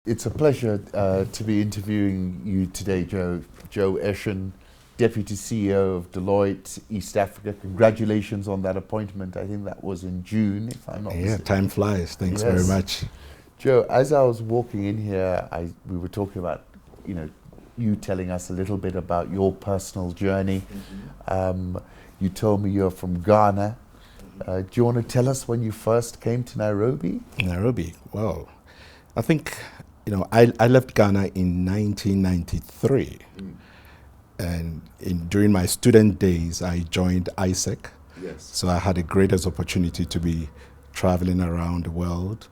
It's a pleasure to be interviewing you today, Joe. Joe Eshun, Deputy CEO of Deloitte East Africa. Congratulations on that appointment. I think that was in June, if I'm not mistaken. Yeah, time flies. Thanks very much. Joe, as I was walking in here, we were talking about, you telling us a little bit about your personal journey. Mm-hmm. You told me you're from Ghana. Do you want to tell us when you first came to Nairobi? Nairobi, wow. I think, I left Ghana in 1993. And during my student days, I joined ISEC. Yes. So I had the greatest opportunity to be traveling around the world.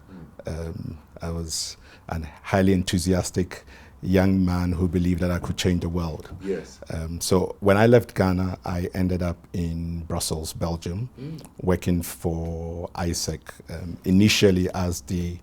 I was a highly enthusiastic young man who believed that I could change the world. Yes. So when I left Ghana, I ended up in Brussels, Belgium, working for ISEC, initially as the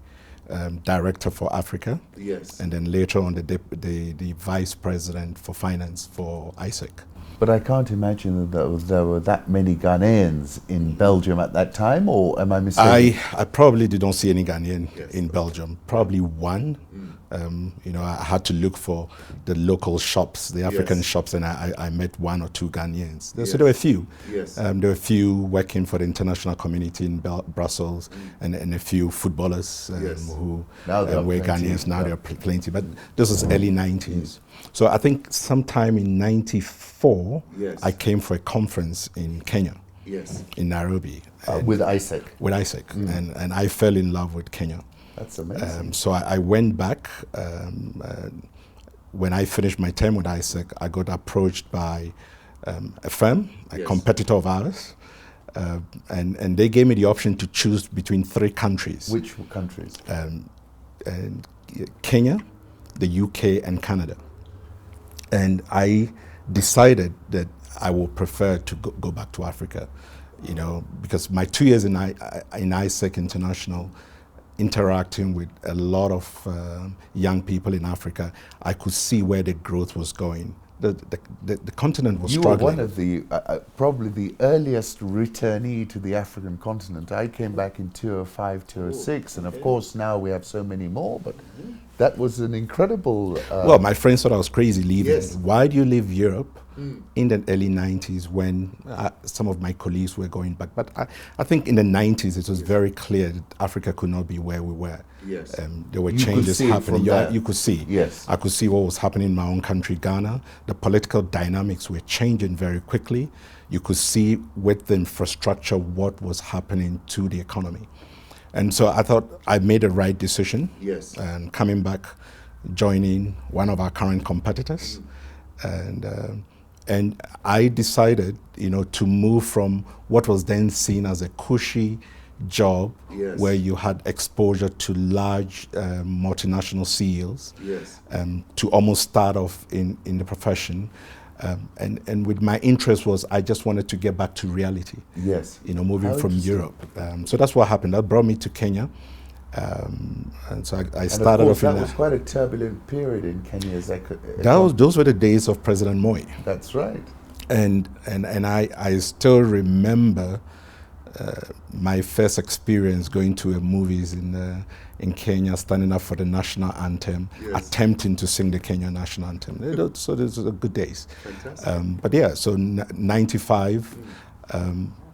director for Africa. Yes. And then later on the vice president for finance for ISEC. But I can't imagine that there were that many Ghanaians in Belgium at that time, or am I mistaken? I probably didn't see any Ghanaian in Belgium, probably one. I had to look for the local shops, the African shops, and I met one or two Ghanaians. So there were a few. Yes. There were a few working for the international community in Brussels, and a few footballers who were Ghanaians. Now there are plenty, but this was early 90s. So I think sometime in 94, I came for a conference in Kenya. Yes. In Nairobi. With ISEC. With ISEC. And I fell in love with Kenya. That's amazing. So I went back. When I finished my term with ISEC, I got approached by a firm, a competitor of ours, and they gave me the option to choose between three countries. Which countries? Kenya, the UK, and Canada. And I decided that I would prefer to go back to Africa, because my 2 years in ISEC International, interacting with a lot of young people in Africa, I could see where the growth was going. The continent was struggling. You were one of the, probably the earliest returnee to the African continent. I came back in 2005, 2006, and of course now we have so many more, but that was an incredible... well, my friends thought I was crazy leaving. Yes. Why do you leave Europe in the early 90s when some of my colleagues were going back? But I think in the 90s it was very clear that Africa could not be where we were. Yes. There were changes happening. You could see. Yes. I could see what was happening in my own country, Ghana. The political dynamics were changing very quickly. You could see with the infrastructure what was happening to the economy. And so I thought I made the right decision. Yes. And coming back, joining one of our current competitors. And I decided, to move from what was then seen as a cushy job, where you had exposure to large multinational CEOs, to almost start off in the profession. And with my interest was I just wanted to get back to reality. Yes. Moving from Europe. So that's what happened. That brought me to Kenya. And so I started off in that was quite a turbulent period in Kenya. Those were the days of President Moi. That's right. And I still remember my first experience going to movies in Kenya, standing up for the national anthem, attempting to sing the Kenyan national anthem. So those were good days. Fantastic. So 95,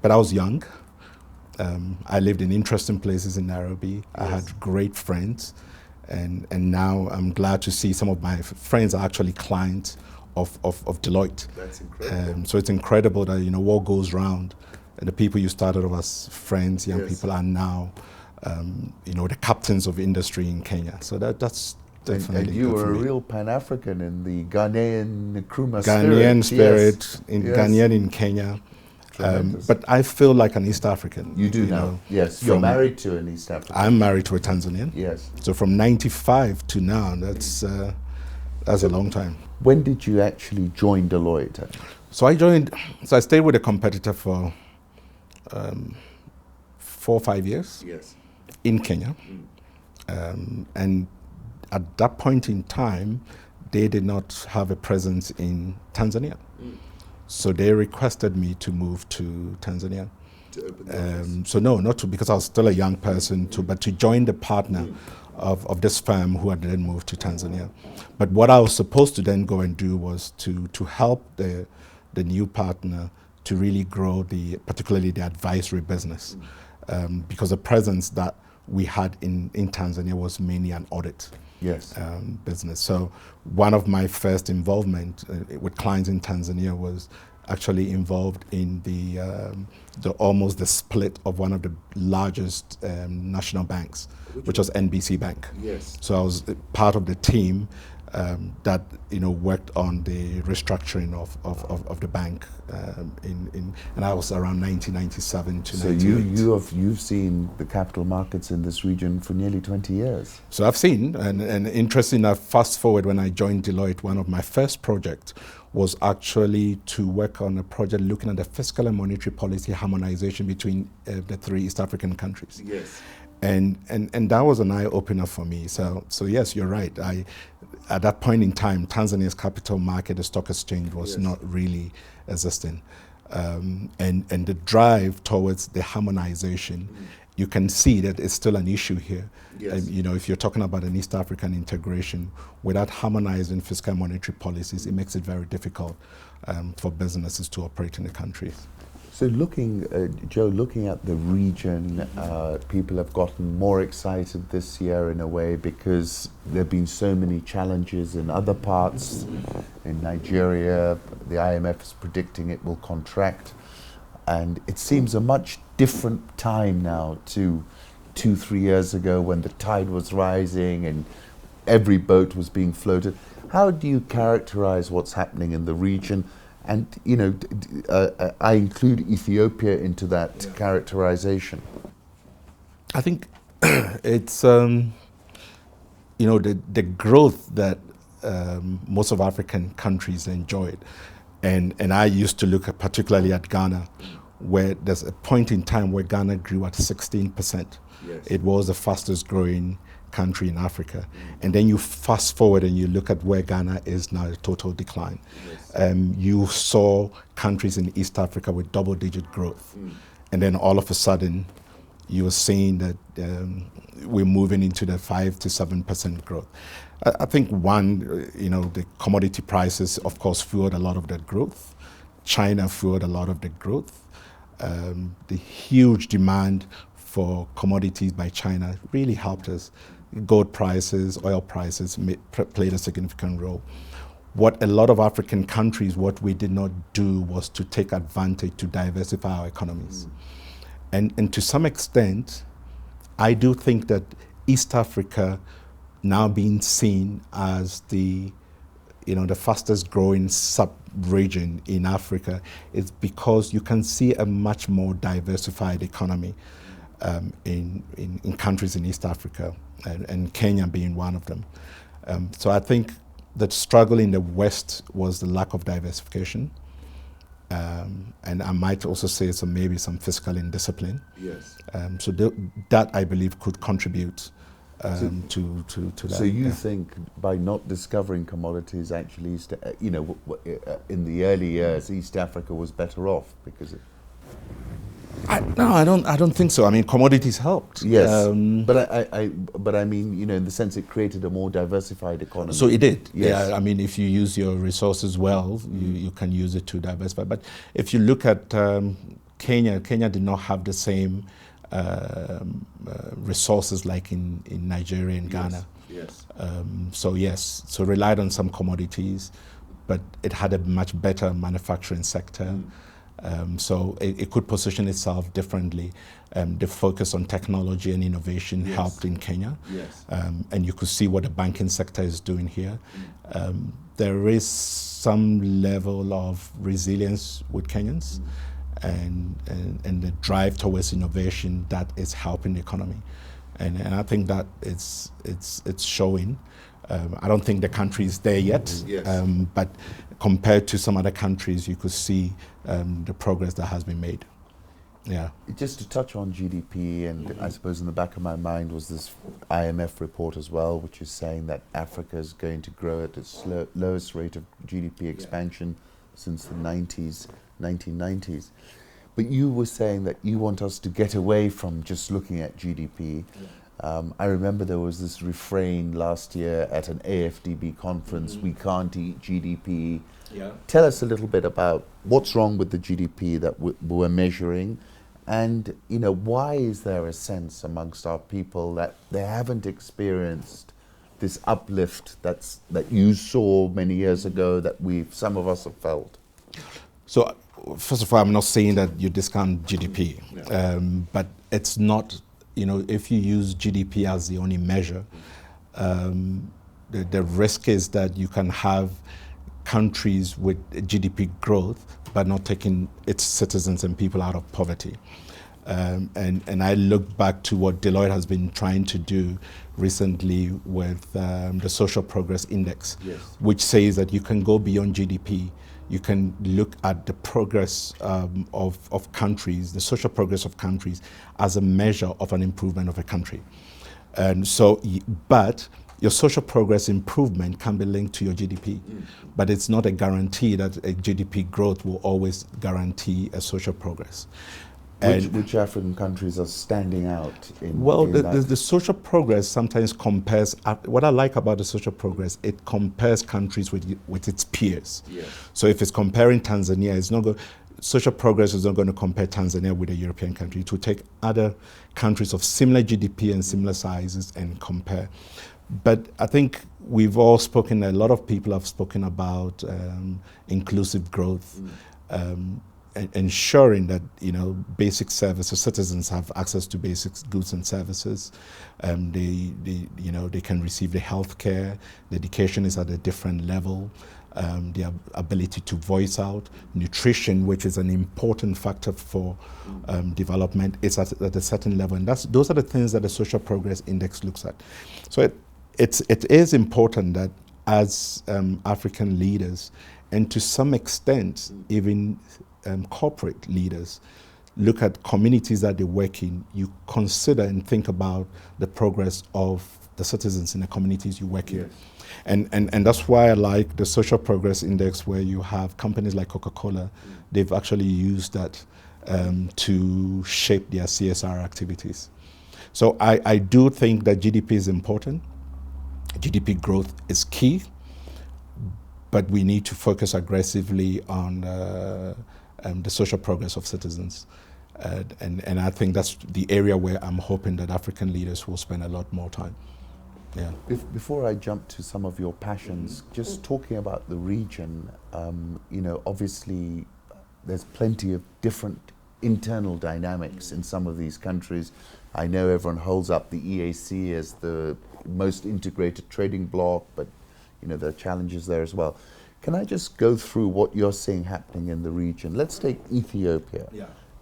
but I was young. I lived in interesting places in Nairobi. I had great friends, and now I'm glad to see some of my friends are actually clients of Deloitte. That's incredible. So it's incredible that what goes round, and the people you started off as friends, young people, are now the captains of industry in Kenya. So that's definitely. And you were a real Pan-African in the Ghanaian Nkrumah spirit. Ghanaian in Kenya. But I feel like an East African. You do now? Yes. You're married to an East African. I'm married to a Tanzanian. Yes. So from 95 to now, that's a long time. When did you actually join Deloitte? So I stayed with a competitor for 4 or 5 years. Yes. In Kenya. And at that point in time, they did not have a presence in Tanzania. So they requested me to move to Tanzania. To open the office. So no, not to, because I was still a young person, but to join the partner of this firm who had then moved to Tanzania. But what I was supposed to then go and do was to help the new partner to really grow particularly the advisory business, because the presence that we had in Tanzania was mainly an audit business. So one of my first involvement with clients in Tanzania was actually involved in almost the split of one of the largest national banks, which was NBC Bank. Yes. So I was part of the team that worked on the restructuring of the bank, and I was around 1997 to 98. So you've seen the capital markets in this region for nearly 20 years. So I've seen, and interesting enough, fast forward when I joined Deloitte, one of my first projects was actually to work on a project looking at the fiscal and monetary policy harmonization between the three East African countries. Yes. And that was an eye-opener for me. So yes, you're right. At that point in time, Tanzania's capital market, the stock exchange, was not really existing. And the drive towards the harmonization, you can see that it's still an issue here. Yes. If you're talking about an East African integration, without harmonizing fiscal and monetary policies, it makes it very difficult for businesses to operate in the country. So Joe, looking at the region, people have gotten more excited this year in a way because there have been so many challenges in other parts. In Nigeria, the IMF is predicting it will contract. And it seems a much different time now to 2-3 years ago when the tide was rising and every boat was being floated. How do you characterize what's happening in the region? And, I include Ethiopia into that characterization. I think it's, the growth that most of African countries enjoyed. And I used to look at particularly at Ghana, where there's a point in time where Ghana grew at 16%. Yes. It was the fastest growing country in Africa. And then you fast forward and you look at where Ghana is now, a total decline. Yes. You saw countries in East Africa with double-digit growth. And then all of a sudden, you were seeing that we're moving into the 5 to 7% growth. I think the commodity prices, of course, fueled a lot of that growth. China fueled a lot of the growth. The huge demand for commodities by China really helped us. Gold prices, oil prices played a significant role. What a lot of African countries, what we did not do was to take advantage to diversify our economies. And to some extent, I do think that East Africa now being seen as the fastest growing sub-region in Africa is because you can see a much more diversified economy in countries in East Africa, and Kenya being one of them. So I think the struggle in the West was the lack of diversification. And I might also say maybe some fiscal indiscipline. Yes. So that I believe could contribute to that. So you think by not discovering commodities, actually, in the early years, East Africa was better off because it... No, I don't think so. I mean, commodities helped. Yes, but I mean, in the sense it created a more diversified economy. So it did. Yes. Yeah, I mean, if you use your resources well, you can use it to diversify. But if you look at Kenya did not have the same resources like in Nigeria and Ghana. Yes. So relied on some commodities, but it had a much better manufacturing sector. So it could position itself differently. The focus on technology and innovation helped in Kenya. Yes. And you could see what the banking sector is doing here. There is some level of resilience with Kenyans and the drive towards innovation that is helping the economy. And I think that it's showing. I don't think the country is there yet, but compared to some other countries, you could see the progress that has been made. Yeah. Just to touch on GDP, and I suppose in the back of my mind was this IMF report as well, which is saying that Africa is going to grow at its lowest rate of GDP expansion since the 1990s. But you were saying that you want us to get away from just looking at GDP. I remember there was this refrain last year at an AFDB conference, we can't eat GDP. Tell us a little bit about what's wrong with the GDP that we're measuring, and why is there a sense amongst our people that they haven't experienced this uplift that you saw many years ago that some of us have felt? So first of all, I'm not saying that you discount GDP, but it's not, if you use GDP as the only measure, the risk is that you can have countries with GDP growth but not taking its citizens and people out of poverty. And I look back to what Deloitte has been trying to do recently with the Social Progress Index, which says that you can go beyond GDP. You can look at the progress of countries, the social progress of countries, as a measure of an improvement of a country. And so, but your social progress improvement can be linked to your GDP, but it's not a guarantee that a GDP growth will always guarantee a social progress. Which African countries are standing out in? Well, the social progress sometimes compares. What I like about the social progress, it compares countries with its peers. So if it's comparing Tanzania, it's not going. Social progress is not going to compare Tanzania with a European country. It will take other countries of similar GDP and similar sizes and compare. But I think we've all spoken. A lot of people have spoken about inclusive growth. Ensuring that basic services, citizens have access to basic goods and services. They can receive the health care. The education is at a different level. The ability to voice out, nutrition, which is an important factor for development, is at a certain level, and those are the things that the Social Progress Index looks at. So it is important that as African leaders, and to some extent even corporate leaders, look at communities that they work in, you consider and think about the progress of the citizens in the communities you work in. And that's why I like the Social Progress Index, where you have companies like Coca-Cola, they've actually used that to shape their CSR activities. So I do think that GDP is important. GDP growth is key, but we need to focus aggressively on the social progress of citizens. And I think that's the area where I'm hoping that African leaders will spend a lot more time. Yeah. Before I jump to some of your passions, just talking about the region, obviously there's plenty of different internal dynamics in some of these countries. I know everyone holds up the EAC as the most integrated trading bloc, but there are challenges there as well. Can I just go through what you're seeing happening in the region? Let's take Ethiopia.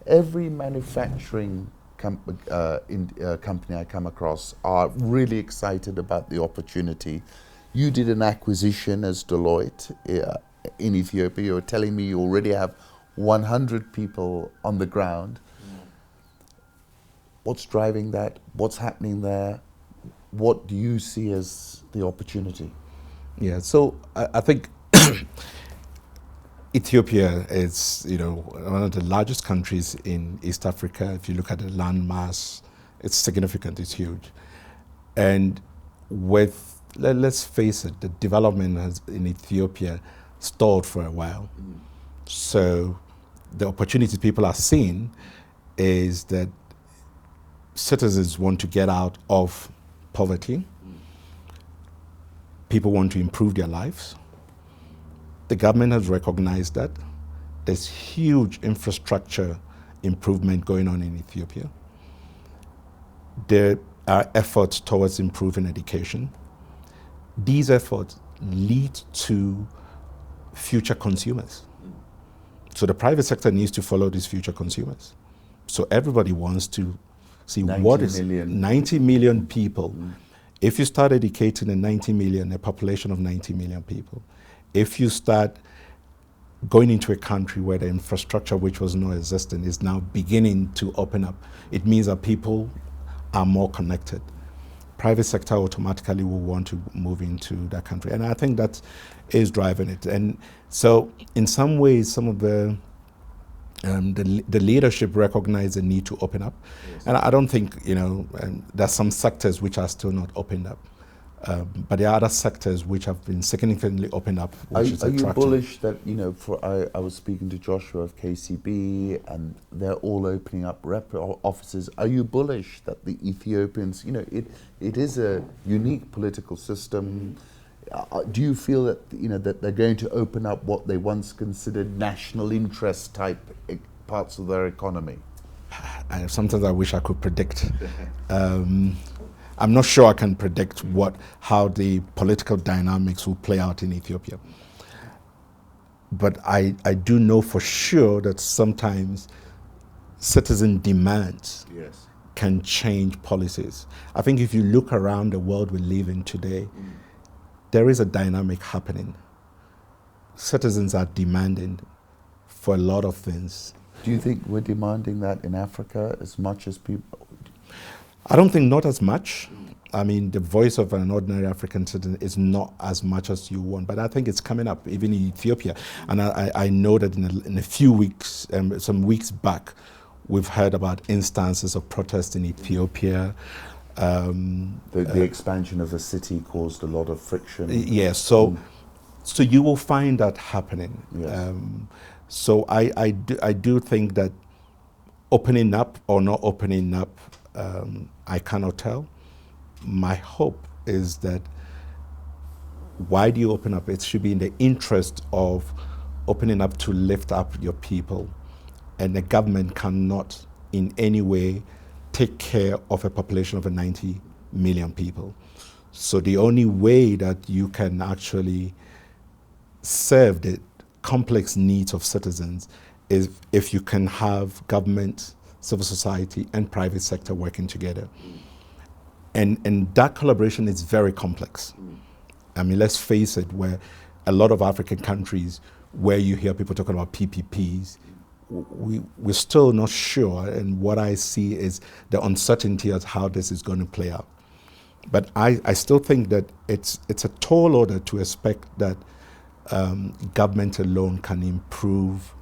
Every manufacturing company I come across are really excited about the opportunity. You did an acquisition as Deloitte in Ethiopia. You were telling me you already have 100 people on the ground. What's driving that? What's happening there? What do you see as the opportunity? Yeah, so I think Ethiopia is, one of the largest countries in East Africa. If you look at the land mass, it's significant, it's huge. And let's face it, the development in Ethiopia stalled for a while. So the opportunity people are seeing is that citizens want to get out of poverty. People want to improve their lives. The government has recognized that. There's huge infrastructure improvement going on in Ethiopia. There are efforts towards improving education. These efforts lead to future consumers. So the private sector needs to follow these future consumers. So everybody wants to see 90 million people. If you start educating a population of 90 million people, if you start going into a country where the infrastructure which was not existent is now beginning to open up, it means that people are more connected. Private sector automatically will want to move into that country. And I think that is driving it. And so in some ways, some of the The leadership recognize the need to open up. Yes. And I don't think, there's some sectors which are still not opened up. But there are other sectors which have been significantly opened up, which is attractive. Are you bullish that, I was speaking to Joshua of KCB, and they're all opening up rep offices. Are you bullish that the Ethiopians, it is a unique political system. Do you feel that, that they're going to open up what they once considered national interest type parts of their economy? Sometimes I wish I could predict. I'm not sure I can predict how the political dynamics will play out in Ethiopia. But I do know for sure that sometimes citizen demands can change policies. I think if you look around the world we live in today, there is a dynamic happening. Citizens are demanding for a lot of things. Do you think we're demanding that in Africa as much as people? I don't think not as much. I mean, the voice of an ordinary African citizen is not as much as you want, but I think it's coming up, even in Ethiopia. And I know that in a few weeks, some weeks back, we've heard about instances of protest in Ethiopia. The expansion of the city caused a lot of friction. Yes, so you will find that happening. Yes. So I do think that opening up or not opening up, I cannot tell. My hope is that why do you open up? It should be in the interest of opening up to lift up your people. And the government cannot in any way take care of a population of 90 million people. So the only way that you can actually serve the complex needs of citizens is if you can have government, civil society, and private sector working together. And that collaboration is very complex. I mean, let's face it, where a lot of African countries, where you hear people talking about PPPs, we're still not sure, and what I see is the uncertainty of how this is going to play out. But I still think that it's a tall order to expect that government alone can improve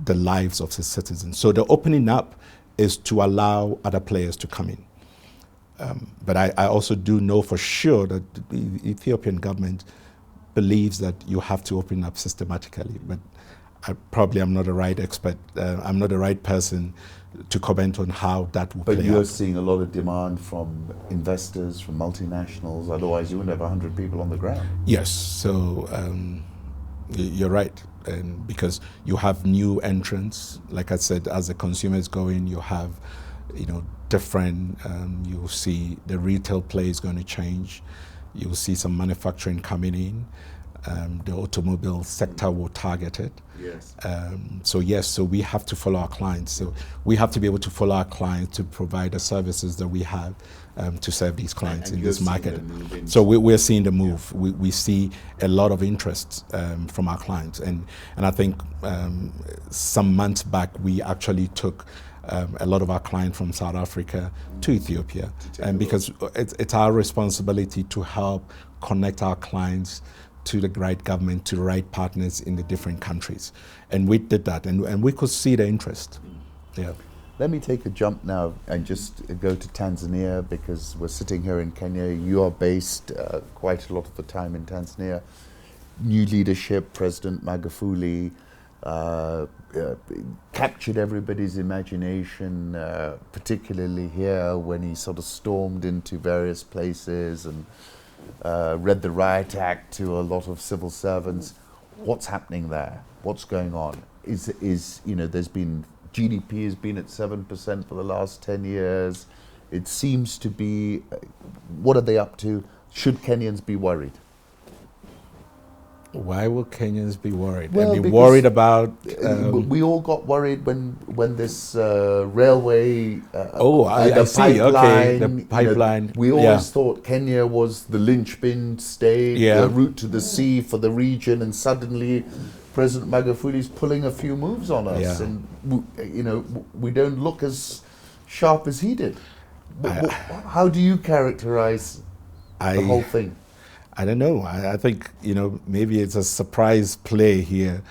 the lives of the citizens. So the opening up is to allow other players to come in. But I also do know for sure that the Ethiopian government believes that you have to open up systematically. But I probably am not the right expert. I'm not the right person to comment on how that will play out. But you're seeing a lot of demand from investors, from multinationals. Otherwise, you wouldn't have 100 people on the ground. Yes. So you're right. And because you have new entrants, like I said, as the consumer is going, you have, different, you'll see the retail play is going to change. You'll see some manufacturing coming in. The automobile sector will target it. Yes. So we have to follow our clients. So we have to be able to follow our clients to provide the services that we have to serve these clients in this market. So we're seeing the move. Yeah. We see a lot of interest from our clients. And I think some months back, we actually took a lot of our clients from South Africa to Ethiopia, and because it's our responsibility to help connect our clients to the right government, to the right partners in the different countries. And we did that, and we could see the interest. Yeah. Let me take a jump now and just go to Tanzania, because we're sitting here in Kenya. You are based quite a lot of the time in Tanzania. New leadership, President Magufuli, captured everybody's imagination, particularly here when he sort of stormed into various places and read the Riot Act to a lot of civil servants. What's happening there? What's going on? There's been GDP has been at 7% for the last 10 years. It seems to be. What are they up to? Should Kenyans be worried? Why will Kenyans be worried? Well, they'd be worried about. We all got worried when this railway. I see. Okay, the pipeline. We always thought Kenya was the linchpin state, the route to the sea for the region, and suddenly President Magufuli is pulling a few moves on us, and we don't look as sharp as he did. How do you characterize the whole thing? I don't know. I think, maybe it's a surprise play here.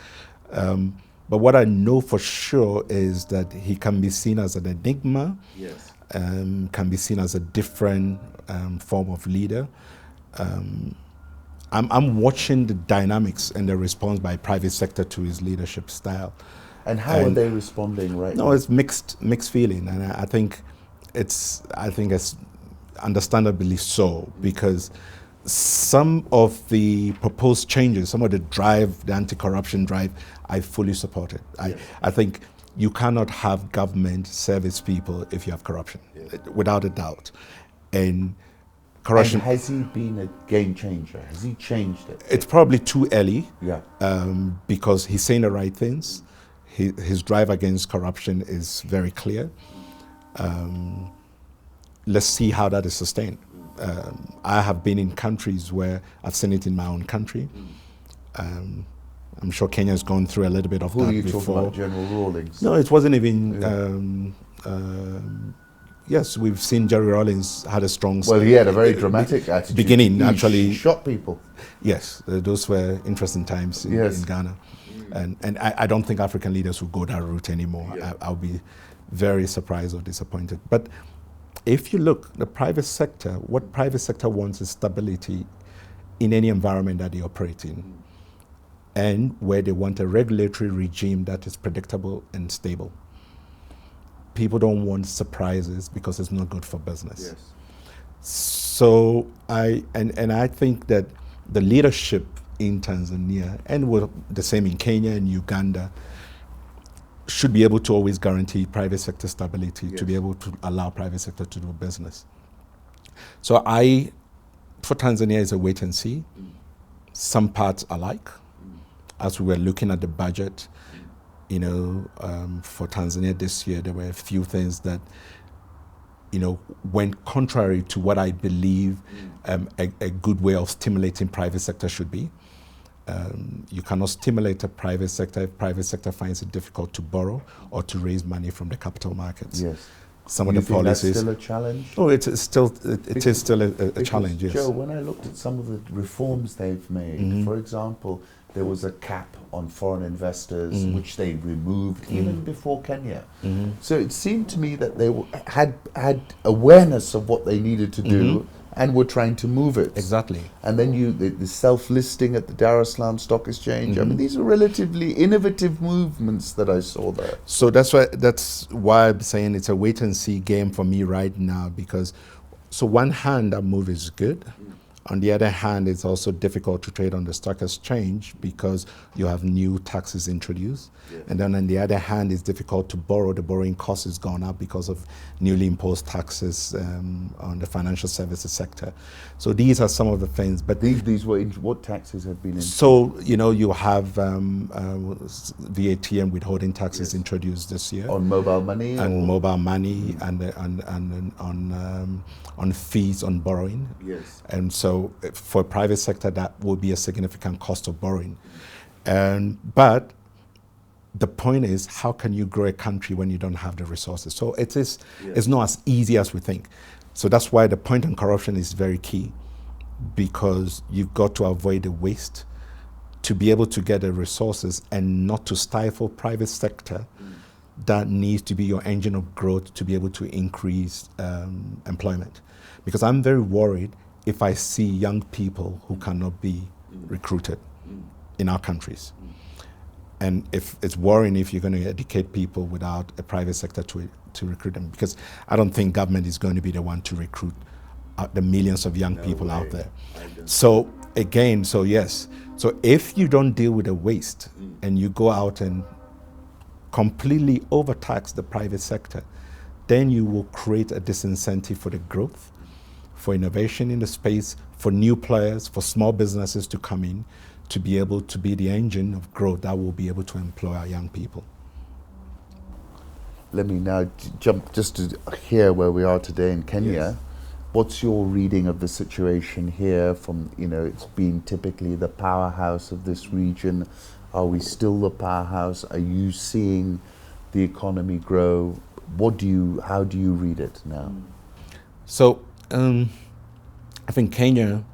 But what I know for sure is that he can be seen as an enigma, Yes. can be seen as a different form of leader. I'm watching the dynamics and the response by private sector to his leadership style. And how are they responding right now? No, it's mixed feeling, and I think it's understandably so, because some of the proposed changes, some of the drive, the anti-corruption drive, I fully support it. I think you cannot have government service people if you have corruption, without a doubt. And corruption. And has he been a game changer? Has he changed it? It's probably too early, Yeah. because he's saying the right things. His drive against corruption is very clear. Let's see how that is sustained. I have been in countries where I've seen it in my own country. I'm sure Kenya's gone through a little bit of Who that are you before. talking about, General Rawlings? No, it wasn't even. Yes, we've seen Jerry Rawlings had a strong. Well, he had a very dramatic attitude. Beginning, He actually. shot people. Yes, those were interesting times in Ghana. And I don't think African leaders will go that route anymore. Yeah. I'll be very surprised or disappointed. But if you look, the private sector, what private sector wants is stability in any environment that they operate in, and where they want a regulatory regime that is predictable and stable. People don't want surprises because it's not good for business. Yes. So I think that the leadership in Tanzania, and the same in Kenya and Uganda, should be able to always guarantee private sector stability, to be able to allow private sector to do business. So for Tanzania, it's a wait and see. Some parts I like. As we were looking at the budget, for Tanzania this year, there were a few things that, went contrary to what I believe a good way of stimulating private sector should be. You cannot stimulate a private sector if private sector finds it difficult to borrow or to raise money from the capital markets. Yes. Some of the policies. That's still a challenge? Oh, it is still a challenge. Yes. Joe, when I looked at some of the reforms they've made, for example, there was a cap on foreign investors, which they removed even before Kenya. So it seemed to me that they had awareness of what they needed to do and were trying to move it. Exactly. And then the self-listing at the Dar es Salaam Stock Exchange. I mean, these are relatively innovative movements that I saw there. So that's why I'm saying it's a wait and see game for me right now, because so one hand, that move is good. On the other hand, it's also difficult to trade on the stock exchange because you have new taxes introduced. Yes. And then on the other hand, it's difficult to borrow. The borrowing cost has gone up because of newly imposed taxes on the financial services sector. So these are some of the things. But these were what taxes have been introduced? So, you have VAT and withholding taxes introduced this year. On mobile money? And mobile money and on fees on borrowing. Yes. And so for private sector, that will be a significant cost of borrowing. But the point is, how can you grow a country when you don't have the resources? So it's not as easy as we think. So that's why the point on corruption is very key, because you've got to avoid the waste to be able to get the resources and not to stifle private sector that needs to be your engine of growth to be able to increase employment. Because I'm very worried if I see young people who cannot be recruited in our countries. And if it's worrying if you're going to educate people without a private sector to recruit them, because I don't think government is going to be the one to recruit the millions of young people out there. So again, so if you don't deal with the waste and you go out and completely overtax the private sector, then you will create a disincentive for the growth, for innovation in the space, for new players, for small businesses to come in, to be able to be the engine of growth that will be able to employ our young people. Let me now jump just to here where we are today in Kenya. Yes. What's your reading of the situation here from, it's been typically the powerhouse of this region. Are we still the powerhouse? Are you seeing the economy grow? How do you read it now? So, I think Kenya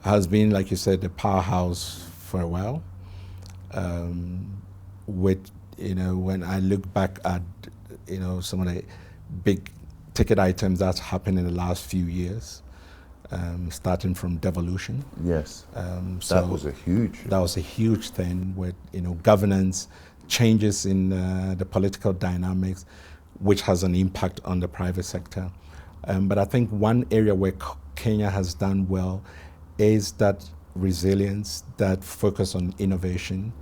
has been, like you said, the powerhouse for a while, with when I look back at, some of the big ticket items that's happened in the last few years, starting from devolution. Yes. So That was a huge. That was a huge thing with, governance, changes in the political dynamics, which has an impact on the private sector. But I think one area where Kenya has done well is that resilience, that focus on innovation,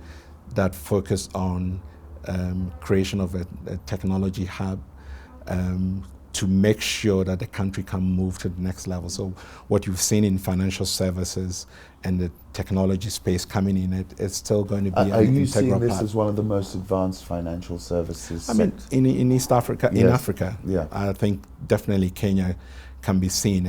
that focus on creation of a technology hub, to make sure that the country can move to the next level. So what you've seen in financial services and the technology space coming in, it's still going to be an integral part. Are you seeing this as one of the most advanced financial services? I mean, in East Africa, Yes. in Africa, Yeah. I think definitely Kenya can be seen.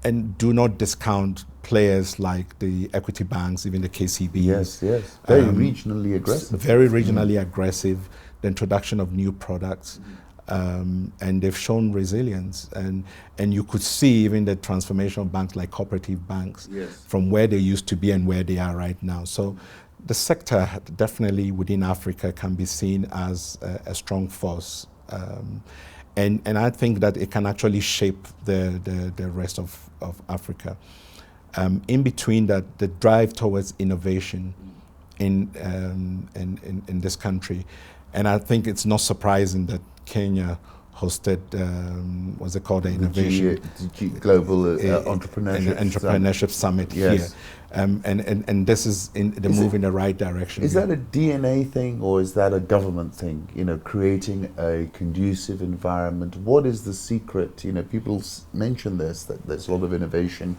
And do not discount players like the equity banks, even the KCBs. Yes. Very regionally aggressive. Very regionally aggressive, the introduction of new products. And they've shown resilience, and you could see even the transformation of banks like cooperative banks, Yes. from where they used to be and where they are right now. So the sector definitely within Africa can be seen as a strong force, and I think that it can actually shape the rest of Africa. In between that, the drive towards innovation in this country, and I think it's not surprising that Kenya hosted, what's it called, the Innovation Global Entrepreneurship Summit Yes. here. And this is the move in the right direction. Is that a DNA thing or is that a government thing? Creating a conducive environment. What is the secret? People mention this, that there's a lot of innovation.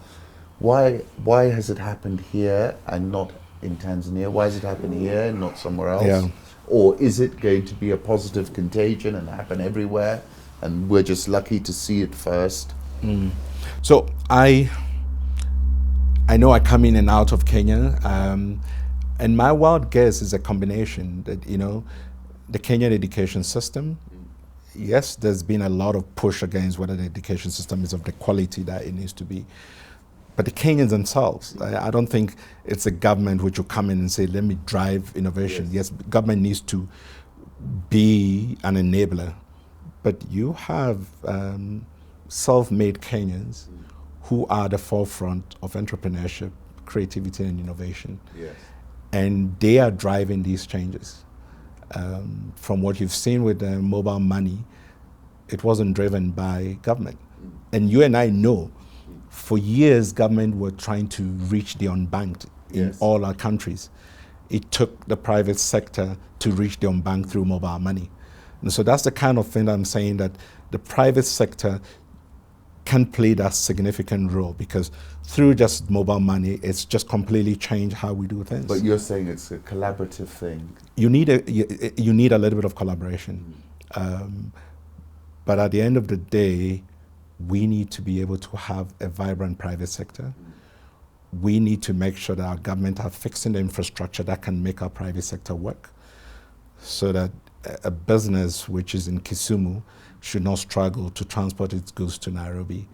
Why has it happened here and not in Tanzania? Why has it happened here and not somewhere else? Yeah. Or is it going to be a positive contagion and happen everywhere, and we're just lucky to see it first? So I know I come in and out of Kenya, and my wild guess is a combination that, the Kenyan education system, yes, there's been a lot of push against whether the education system is of the quality that it needs to be. But the Kenyans themselves, I don't think it's a government which will come in and say, let me drive innovation. Yes, government needs to be an enabler. But you have self-made Kenyans who are the forefront of entrepreneurship, creativity, and innovation. Yes. And they are driving these changes. From what you've seen with the mobile money, it wasn't driven by government. And you and I know, for years, government were trying to reach the unbanked in all our countries. It took the private sector to reach the unbanked through mobile money. And so that's the kind of thing that I'm saying, that the private sector can play that significant role, because through just mobile money, it's just completely changed how we do things. But you're saying it's a collaborative thing. You need a little bit of collaboration. But at the end of the day, we need to be able to have a vibrant private sector. We need to make sure that our government are fixing the infrastructure that can make our private sector work, so that a business which is in Kisumu should not struggle to transport its goods to Nairobi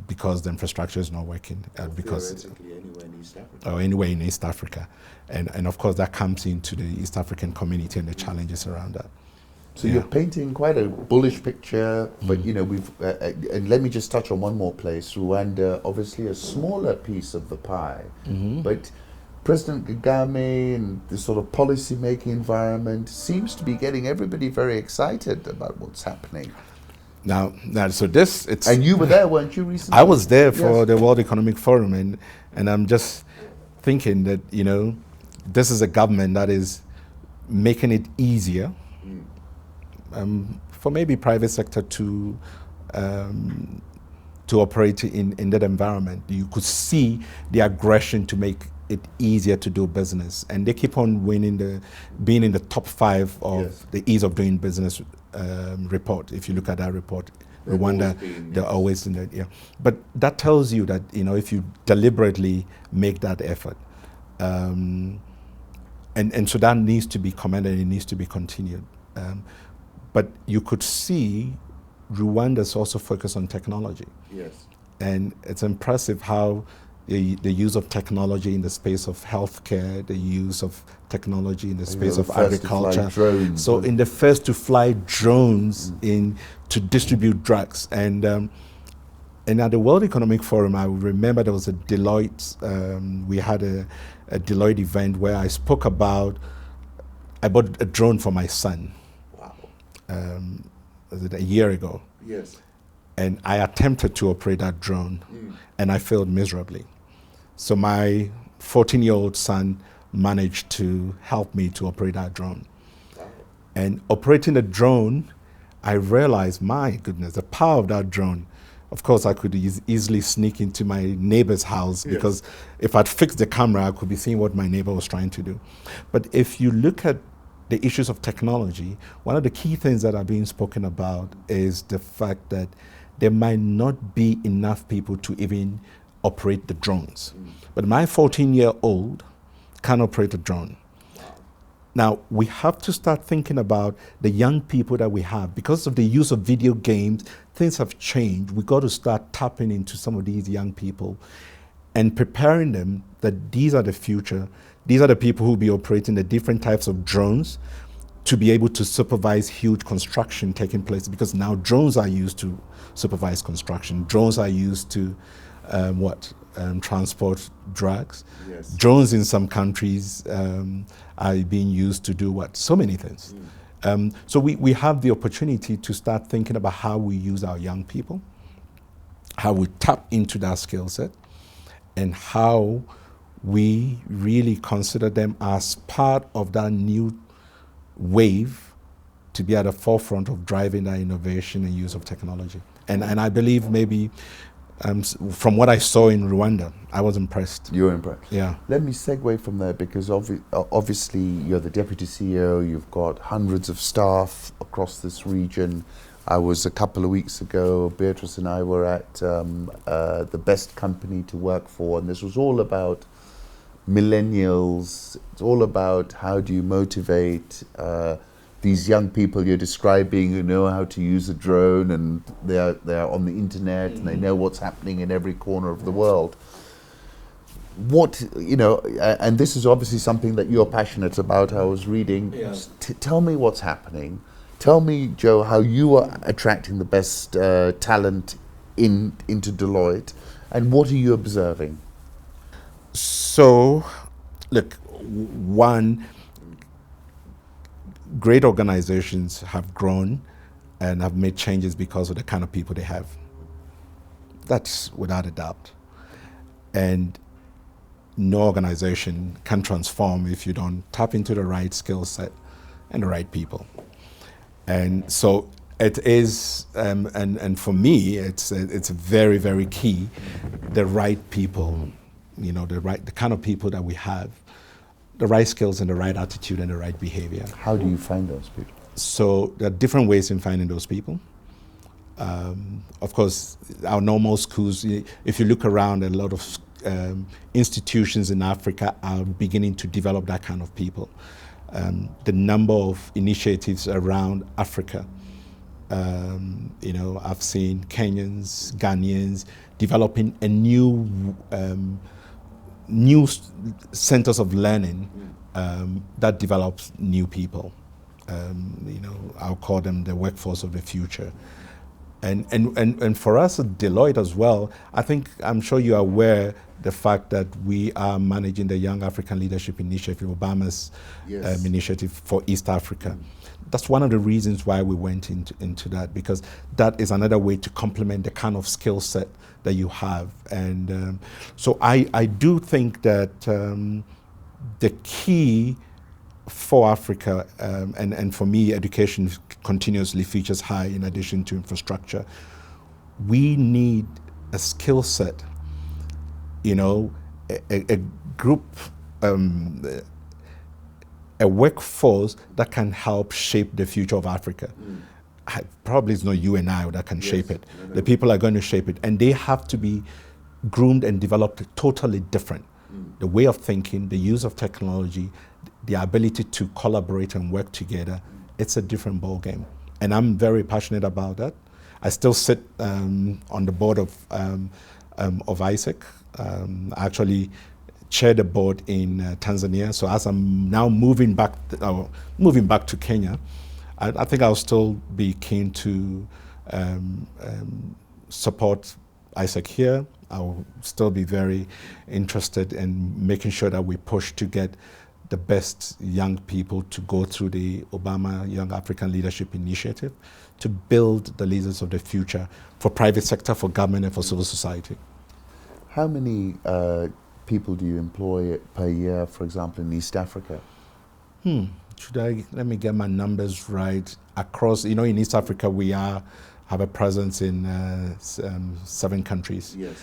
because the infrastructure is not working. Because theoretically anywhere in East Africa. Or anywhere in East Africa. And of course that comes into the East African community and the challenges around that. So you're painting quite a bullish picture, but we've and let me just touch on one more place. Rwanda, obviously a smaller piece of the pie, but President Kagame and the sort of policy-making environment seems to be getting everybody very excited about what's happening. Now, so this, it's... And you were there, weren't you, recently? I was there for the World Economic Forum, and I'm just thinking that, this is a government that is making it easier for maybe private sector to operate in that environment. You could see the aggression to make it easier to do business, and they keep on being in the top 5 of the ease of doing business report. If you look at that report, Rwanda, they're always in the But that tells you that if you deliberately make that effort, and so that needs to be commended. It needs to be continued. But you could see Rwanda's also focused on technology. Yes. And it's impressive how the use of technology in the space of healthcare, the use of technology in the space of the first to fly agriculture. drones. So in the first to fly drones in to distribute drugs. And at the World Economic Forum, I remember there was a Deloitte, we had a Deloitte event where I spoke about, I bought a drone for my son. Wow. Was it a year ago? Yes. And I attempted to operate that drone, and I failed miserably. So my 14-year-old son managed to help me to operate that drone. Wow. And operating the drone, I realized, my goodness, the power of that drone. Of course, I could easily sneak into my neighbor's house, because if I'd fixed the camera, I could be seeing what my neighbor was trying to do. But if you look at the issues of technology, one of the key things that are being spoken about is the fact that there might not be enough people to even operate the drones. But my 14-year-old can operate a drone. Now, we have to start thinking about the young people that we have. Because of the use of video games, things have changed. We got to start tapping into some of these young people and preparing them that these are the future. These are the people who will be operating the different types of drones to be able to supervise huge construction taking place, because now drones are used to supervise construction. Drones are used to transport drugs. Yes. Drones in some countries are being used to do what? So many things. So we have the opportunity to start thinking about how we use our young people, how we tap into that skill set, and how we really consider them as part of that new wave to be at the forefront of driving that innovation and use of technology. And I believe maybe from what I saw in Rwanda, I was impressed. You were impressed? Yeah. Let me segue from there, because obviously you're the deputy CEO, you've got hundreds of staff across this region. I was a couple of weeks ago, Beatrice and I were at the best company to work for, and this was all about millennials. It's all about how do you motivate these young people you're describing, who know how to use a drone, and they are on the internet and they know what's happening in every corner of the world. What, and this is obviously something that you're passionate about. I was reading. Yeah. Tell me what's happening. Tell me, Joe, how you are attracting the best talent into Deloitte, and what are you observing? So, look, one, great organizations have grown and have made changes because of the kind of people they have. That's without a doubt. And no organization can transform if you don't tap into the right skill set and the right people. And so it is, and for me, it's very, very key, the right people, the kind of people that we have, the right skills and the right attitude and the right behavior. How do you find those people? So there are different ways in finding those people. Of course, our normal schools, if you look around, a lot of institutions in Africa are beginning to develop that kind of people. The number of initiatives around Africa, I've seen Kenyans, Ghanaians developing a new centers of learning that develops new people. I'll call them the workforce of the future. And for us at Deloitte as well, I'm sure you are aware the fact that we are managing the Young African Leadership Initiative, Obama's initiative for East Africa. That's one of the reasons why we went into that, because that is another way to complement the kind of skill set that you have. And so I do think that the key for Africa, and for me, education continuously features high in addition to infrastructure. We need a skill set, a group, a workforce that can help shape the future of Africa. Probably it's not you and I that can shape it. No. The people are going to shape it, and they have to be groomed and developed totally different. The way of thinking, the use of technology, the ability to collaborate and work together, it's a different ballgame. And I'm very passionate about that. I still sit on the board of of ISEC. I actually chaired a board in Tanzania. So as I'm now moving back to Kenya, I think I'll still be keen to support ISEC here. I'll still be very interested in making sure that we push to get the best young people to go through the Obama Young African Leadership Initiative to build the leaders of the future for private sector, for government, and for civil society. How many people do you employ per year, for example, in East Africa? Let me get my numbers right. Across, in East Africa, we have a presence in 7 countries. Yes.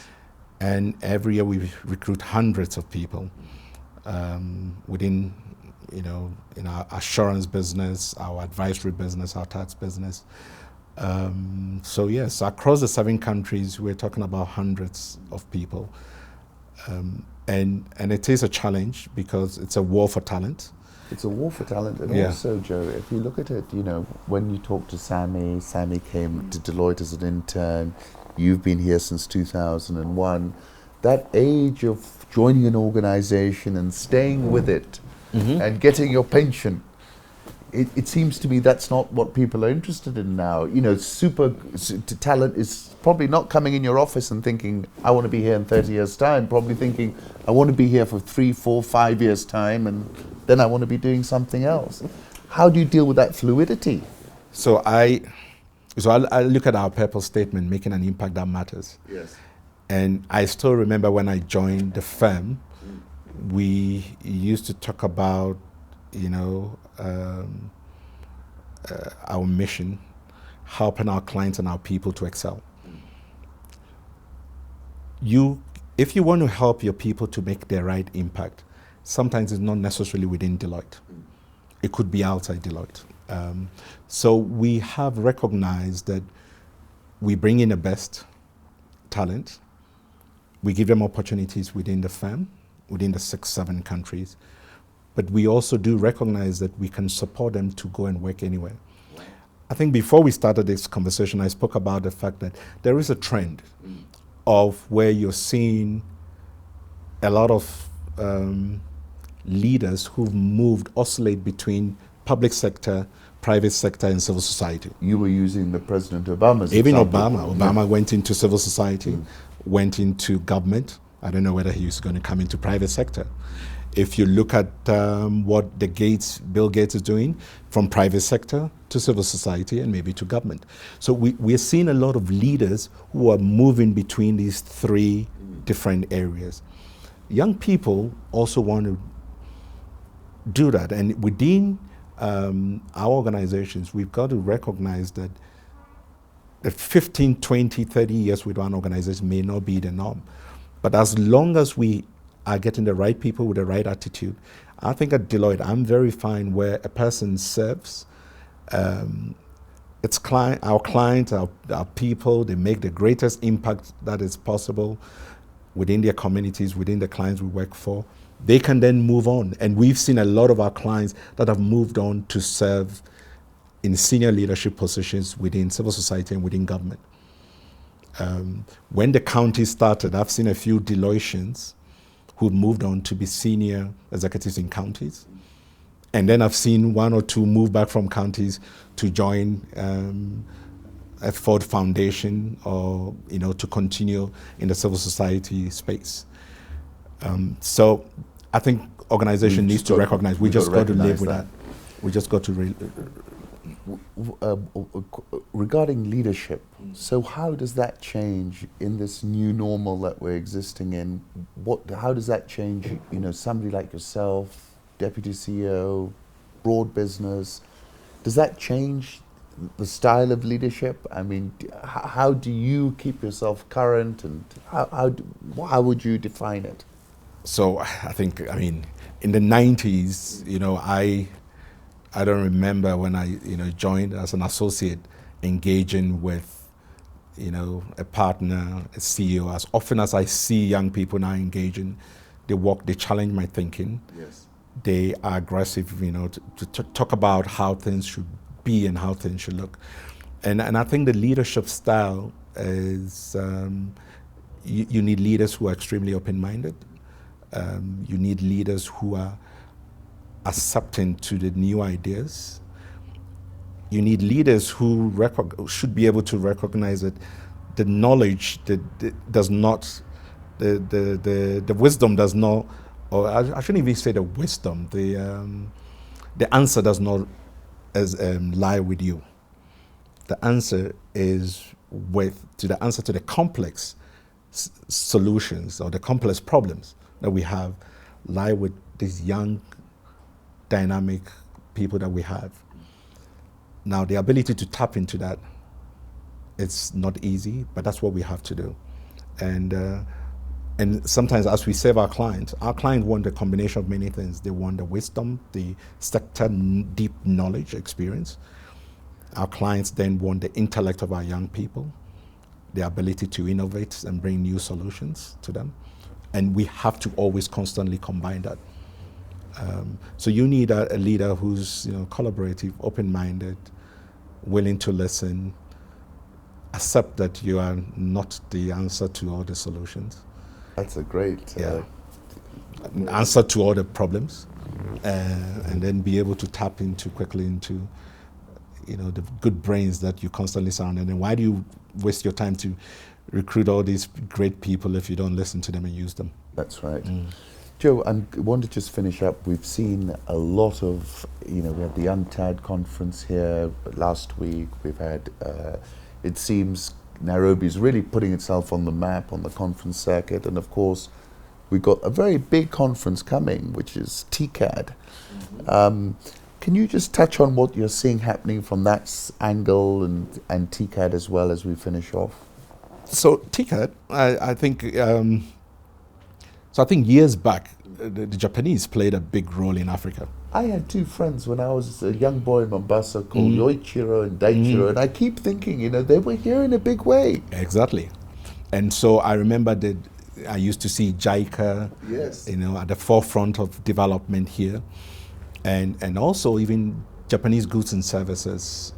And every year we recruit hundreds of people within, in our assurance business, our advisory business, our tax business. So yes, across the 7 countries, we're talking about hundreds of people. And it is a challenge because it's a war for talent. It's a war for talent. And also, Joe, if you look at it, when you talk to Sammy came to Deloitte as an intern, you've been here since 2001, that age of joining an organization and staying with it and getting your pension, it seems to me that's not what people are interested in now. Talent is probably not coming in your office and thinking, I want to be here in 30 years' time, probably thinking, I want to be here for 3, 4, 5 years' time, and then I want to be doing something else. How do you deal with that fluidity? So I look at our purpose statement, making an impact that matters. Yes. And I still remember when I joined the firm, we used to talk about, our mission, helping our clients and our people to excel. If you want to help your people to make their right impact, sometimes it's not necessarily within Deloitte. It could be outside Deloitte. So we have recognized that we bring in the best talent. We give them opportunities within the firm, within the 6, 7 countries. But we also do recognize that we can support them to go and work anywhere. I think before we started this conversation, I spoke about the fact that there is a trend of where you're seeing a lot of leaders who've oscillate between public sector, private sector, and civil society. You were using the President Obama's Even example. Obama went into civil society, went into government. I don't know whether he was going to come into private sector. If you look at what Bill Gates is doing, from private sector to civil society and maybe to government. So we're seeing a lot of leaders who are moving between these 3 different areas. Young people also want to do that. And within our organizations, we've got to recognize that 15, 20, 30 years with one organization may not be the norm. But as long as we are getting the right people with the right attitude, I think at Deloitte, I'm very fine where a person serves our clients, our people, they make the greatest impact that is possible within their communities, within the clients we work for. They can then move on. And we've seen a lot of our clients that have moved on to serve in senior leadership positions within civil society and within government. When the county started, I've seen a few Deloittians who moved on to be senior executives in counties. And then I've seen 1 or 2 move back from counties to join a Ford Foundation or, to continue in the civil society space. So I think organization needs to recognize, we just got to live with that. We just got to regarding leadership, so how does that change in this new normal that we're existing in? How does that change, somebody like yourself, Deputy CEO, broad business, does that change the style of leadership? I mean, how do you keep yourself current, and how would you define it? So I think, in the 90s, I don't remember when I, joined as an associate, engaging with, a partner, a CEO. As often as I see young people now engaging, they challenge my thinking. Yes. They are aggressive, to talk about how things should be and how things should look. And I think the leadership style is, you need leaders who are extremely open-minded. You need leaders who are accepting to the new ideas. You need leaders who should be able to recognize that the knowledge does not, the wisdom does not, or I shouldn't even say the wisdom, the answer does not lie with you. The answer is the answer to the complex solutions or the complex problems that we have lie with these young, dynamic people that we have. Now, the ability to tap into that, it's not easy, but that's what we have to do. And sometimes as we serve our clients want a combination of many things. They want the wisdom, the sector deep knowledge, experience. Our clients then want the intellect of our young people, the ability to innovate and bring new solutions to them. And we have to always constantly combine that. So you need a leader who's collaborative, open-minded, willing to listen, accept that you are not the answer to all the solutions. That's a great answer to all the problems, and then be able to tap quickly into the good brains that you constantly surround. And then why do you waste your time to recruit all these great people if you don't listen to them and use them? That's right. Joe, I want to just finish up. We've seen a lot of, we had the UNTAD conference here last week. We've had, it seems Nairobi's really putting itself on the map on the conference circuit. And of course, we've got a very big conference coming, which is TCAD. Can you just touch on what you're seeing happening from that angle and TCAD as well as we finish off? So TCAD, I think, I think years back, the Japanese played a big role in Africa. I had two friends when I was a young boy in Mombasa called Yoichiro and Daichiro, and I keep thinking, they were here in a big way. Exactly. And so I remember that I used to see JICA, at the forefront of development here. And also even Japanese goods and services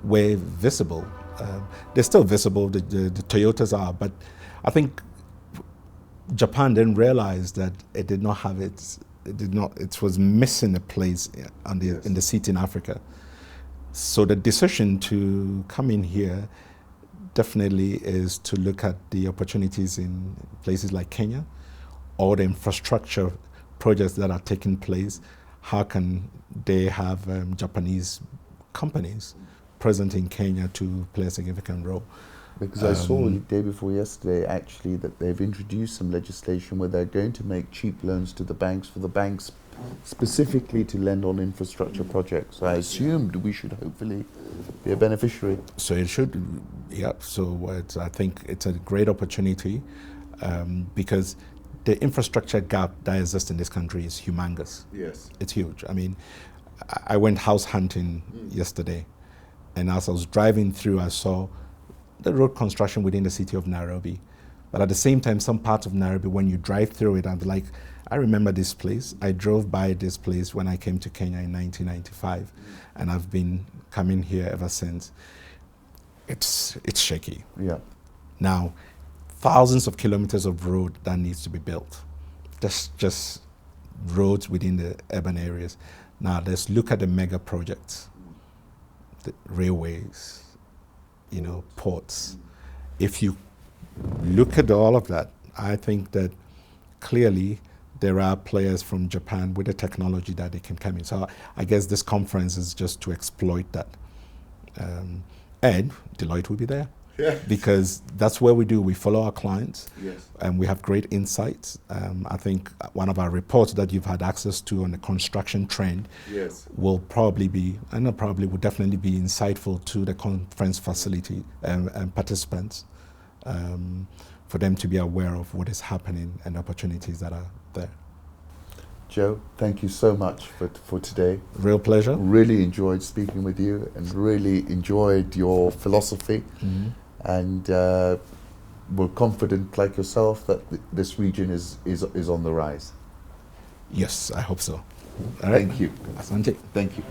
were visible. They're still visible, the Toyotas are, but I think Japan then realized that it did not have it was missing a place in the seat in Africa. So the decision to come in here definitely is to look at the opportunities in places like Kenya, or the infrastructure projects that are taking place. How can they have Japanese companies present in Kenya to play a significant role? Because I saw the day before yesterday, actually, that they've introduced some legislation where they're going to make cheap loans to the banks for the banks specifically to lend on infrastructure projects. So I assumed we should hopefully be a beneficiary. So it should, So I think it's a great opportunity because the infrastructure gap that exists in this country is humongous. Yes. It's huge. I mean, I went house hunting yesterday, and as I was driving through, I saw the road construction within the city of Nairobi. But at the same time, some parts of Nairobi, when you drive through it, I'm like, I remember this place. I drove by this place when I came to Kenya in 1995, and I've been coming here ever since. It's shaky. Yeah. Now, thousands of kilometers of road that needs to be built. That's just roads within the urban areas. Now, let's look at the mega projects, the railways, ports. If you look at all of that, I think that clearly there are players from Japan with the technology that they can come in. So I guess this conference is just to exploit that. And Deloitte will be there. Yeah. Because that's where we follow our clients, Yes. and we have great insights. I think one of our reports that you've had access to on the construction trend will definitely be insightful to the conference facility and participants for them to be aware of what is happening and opportunities that are there. Joe, thank you so much for today. Real pleasure. Really enjoyed speaking with you and really enjoyed your philosophy. And we're confident, like yourself, that this region is on the rise. Yes, I hope so. All right. Thank you. Asante. Thank you.